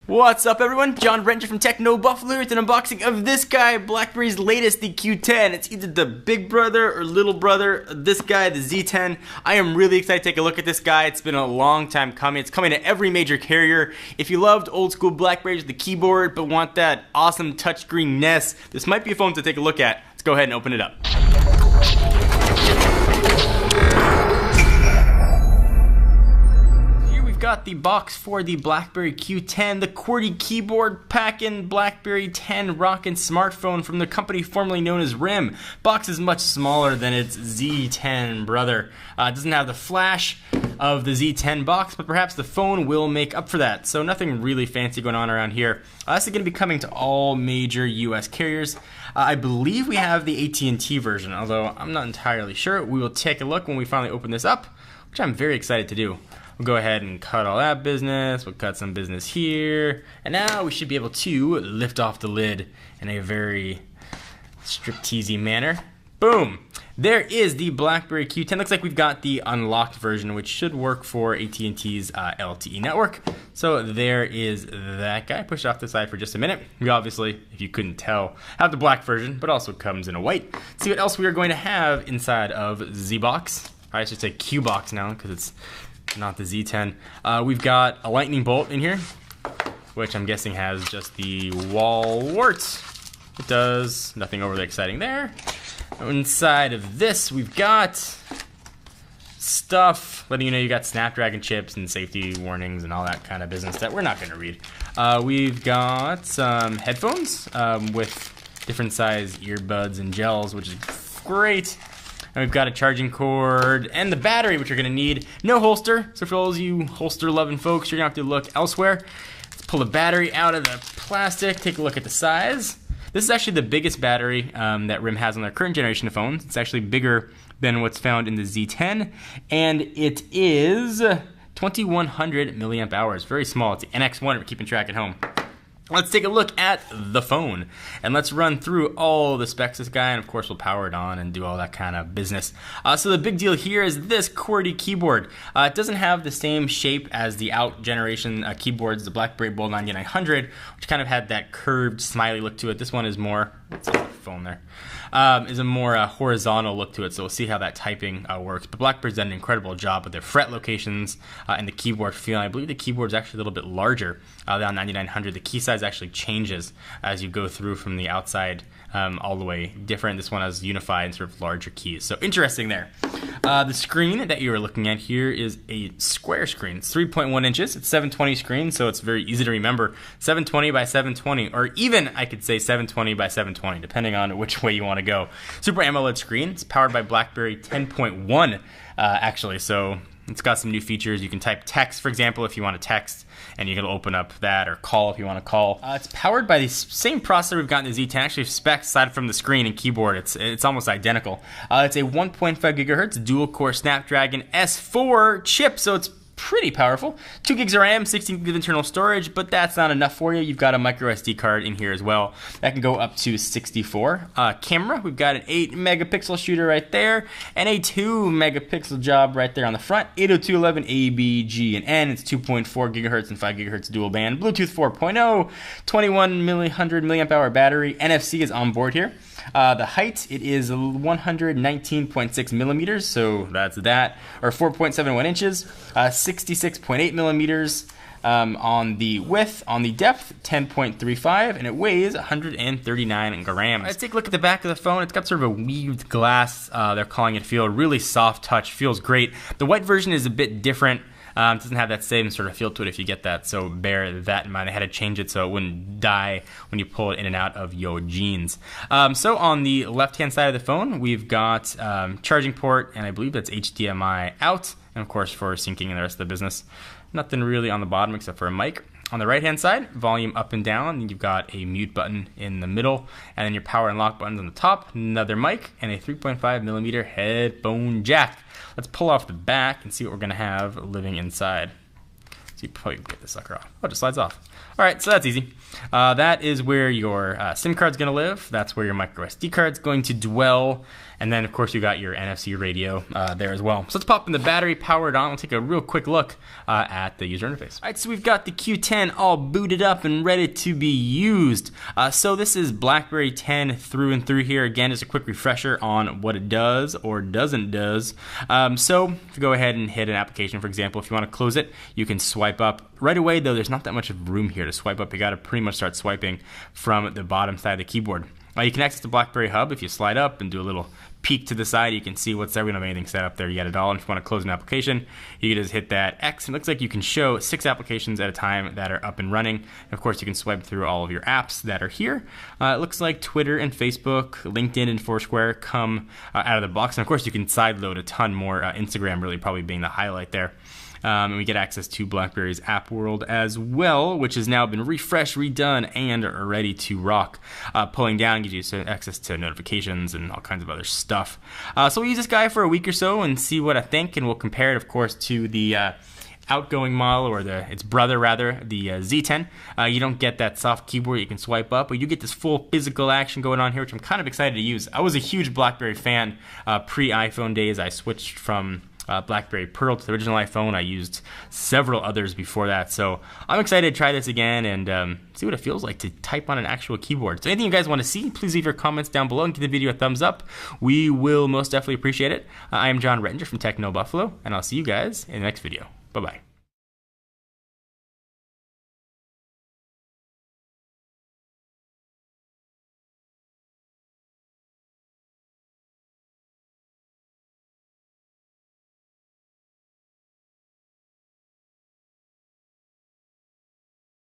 What's up, everyone? John Renter from Techno Buffalo with an unboxing of this guy, BlackBerry's latest, the Q10. It's either the big brother or little brother of this guy, the Z10. I am really excited to take a look at this guy. It's been a long time coming. It's coming to every major carrier. If you loved old school Blackberries with the keyboard but want that awesome touchscreen-ness, this might be a phone to take a look at. Let's go ahead and open it up. Got the box for the Blackberry Q10, the QWERTY keyboard packing BlackBerry 10 rockin' smartphone from the company formerly known as RIM. Box is much smaller than its Z10 brother. It doesn't have the flash of the Z10 box, but perhaps the phone will make up for that. So nothing really fancy going on around here. This is going to be coming to all major US carriers. I believe we have the AT&T version, although I'm not entirely sure. We will take a look when we finally open this up, which I'm very excited to do. We'll go ahead and cut all that business. We'll cut some business here. And now we should be able to lift off the lid in a very stripteasy manner. Boom! There is the BlackBerry Q10. Looks like we've got the unlocked version, which should work for AT&T's LTE network. So there is that guy. Push it off the side for just a minute. We obviously, if you couldn't tell, have the black version, but also comes in a white. Let's see what else we are going to have inside of Z-Box. I should say Q-Box now, because it's not the Z10. We've got a lightning bolt in here, which I'm guessing has just the wall warts. It does nothing overly exciting there. Inside of this, we've got stuff letting you know you got Snapdragon chips and safety warnings and all that kind of business that we're not going to read. We've got some headphones with different size earbuds and gels, which is great. And we've got a charging cord and the battery, which you're gonna need. No holster, so for all you holster-loving folks, you're gonna have to look elsewhere. Let's pull the battery out of the plastic, take a look at the size. This is actually the biggest battery that RIM has on their current generation of phones. It's actually bigger than what's found in the Z10, and it is 2100 milliamp hours. Very small. It's the NX1 if you're keeping track at home. Let's take a look at the phone, and let's run through all the specs of this guy, and of course we'll power it on and do all that kind of business. So the big deal here is this QWERTY keyboard. It doesn't have the same shape as the out generation keyboards, the Blackberry Bold 9900, which kind of had that curved, smiley look to it. This one is more, what's on the phone there? Is a more horizontal look to it, so we'll see how that typing works. But BlackBerry's done an incredible job with their fret locations and the keyboard feel. I believe the keyboard's actually a little bit larger than 9900. The key size actually changes as you go through from the outside all the way different. This one has unified and sort of larger keys. So interesting there. The screen that you are looking at here is a square screen. It's 3.1 inches. It's 720 screen, so it's very easy to remember. 720 by 720, or even I could say 720 by 720, depending on which way you want to go. Super AMOLED screen. It's powered by BlackBerry 10.1 actually, so it's got some new features. You can type text, for example, if you want to text, and you can open up that, or call if you want to call. It's powered by the same processor we've got in the Z10. Actually, specs aside from the screen and keyboard, it's almost identical. It's a 1.5 gigahertz dual-core Snapdragon S4 chip, so it's pretty powerful. 2 gigs of RAM, 16 gigs of internal storage, but that's not enough for you. You've got a micro SD card in here as well. That can go up to 64. Camera, we've got an 8 megapixel shooter right there, and a 2 megapixel job right there on the front. 802.11 A, B, G, and N. It's 2.4 gigahertz and 5 gigahertz dual band. Bluetooth 4.0, 2100 milliamp hour battery. NFC is on board here. The height, it is 119.6 millimeters, so that's that, or 4.71 inches. 66.8 millimeters on the width. On the depth, 10.35, and it weighs 139 grams. Let's take a look at the back of the phone. It's got sort of a weaved glass, they're calling it feel. Really soft touch, feels great. The white version is a bit different. It doesn't have that same sort of feel to it if you get that, so bear that in mind. I had to change it so it wouldn't die when you pull it in and out of your jeans. So on the left-hand side of the phone, we've got charging port, and I believe that's HDMI out, and of course for syncing and the rest of the business. Nothing really on the bottom except for a mic. On the right-hand side, volume up and down, and you've got a mute button in the middle, and then your power and lock buttons on the top, another mic, and a 3.5 millimeter headphone jack. Let's pull off the back and see what we're going to have living inside. So you probably get this sucker off. Oh, it just slides off. All right, so that's easy. That is where your SIM card's going to live. That's where your micro SD card's going to dwell. And then, of course, you got your NFC radio there as well. So let's pop in the battery, power it on. We'll take a real quick look at the user interface. All right, so we've got the Q10 all booted up and ready to be used. So this is Blackberry 10 through and through here. Again, just a quick refresher on what it does or doesn't does. So if you go ahead and hit an application, for example, if you want to close it, you can swipe up. Right away, though, there's not that much of room here to swipe up. You got to pretty much start swiping from the bottom side of the keyboard. You can access the BlackBerry Hub. If you slide up and do a little peek to the side, you can see what's there. We don't have anything set up there yet at all. And if you want to close an application, you can just hit that X. It looks like you can show 6 applications at a time that are up and running. And of course, you can swipe through all of your apps that are here. It looks like Twitter and Facebook, LinkedIn and Foursquare come out of the box. And of course, you can sideload a ton more. Instagram really probably being the highlight there. And we get access to BlackBerry's app world as well, which has now been refreshed, redone, and are ready to rock. Pulling down gives you access to notifications and all kinds of other stuff. So we'll use this guy for a week or so and see what I think, and we'll compare it, of course, to the outgoing model, or its brother rather, the Z10. You don't get that soft keyboard you can swipe up, but you get this full physical action going on here, which I'm kind of excited to use. I was a huge BlackBerry fan pre-iPhone days. I switched from BlackBerry Pearl to the original iPhone. I used several others before that, so I'm excited to try this again and see what it feels like to type on an actual keyboard. So anything you guys want to see, please leave your comments down below and give the video a thumbs up. We will most definitely appreciate it. I am John Rettinger from Techno Buffalo, and I'll see you guys in the next video. Bye-bye.